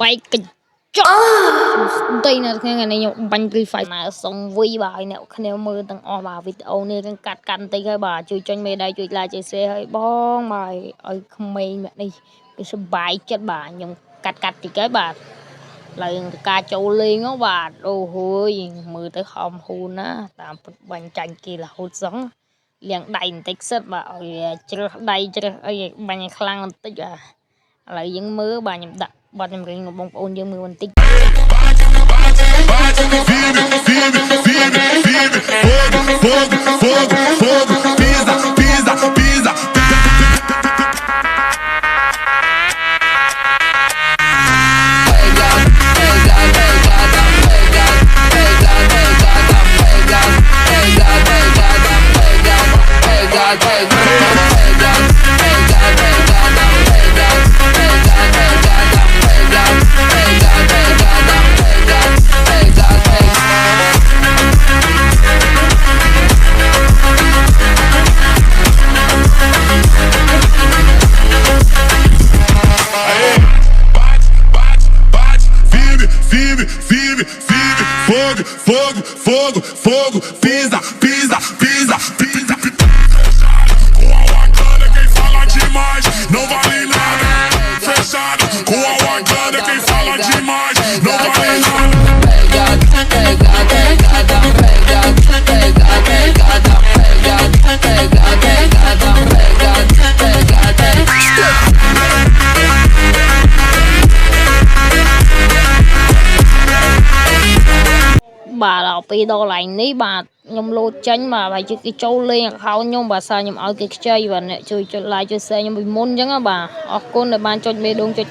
បែកកញ្ចក់ស្ដីនៅថ្ងៃនេះខ្ញុំបាញ់ Free Fire ណាសុំវីបាទអ្នកគ្នាមើលទាំងអស់បាទវីដេអូនេះកាត់បន្តិចហើយបាទជួយចុញមេដៃជួយ like ជួយ share ឲ្យបងបាទឲ្យក្មេងអ្នកនេះវាសប្បាយចិត្តបាទខ្ញុំកាត់តិចហើយបាទឡើយការចូលលេងបាទអូហូយមើលទៅហំហ៊ូនណាតាមពុតបាញ់ចាញ់គេរហូតសោះលៀងដៃបន្តិចសិតបាទឲ្យជ្រើសដៃជ្រើសអីបាញ់ខ្លាំងបន្តិចបាទឥឡូវយើងមើលបាទខ្ញុំដាក់បាត់ចម្រៀងរបស់បងប្អូនយើងមើលបន្តិច Fogo, pisa, pisa, pisa, pisa. Com a Wakanda quem fala demais não vale nada. Fechado, com a Wakanda quem fala demais não vale nada. Pegada, pegada, pegada, pegada, pegada, pegada, pegada, pegada, pegada, pegada. Bà đọc video lạnh ní bà nhung lô chánh mà phải chứ cái châu lên khảo nhung bà sao nhung ở cái chơi và nè chơi like chơi xe nhung bị môn chẳng á bà ở con để ban cho mê đông cho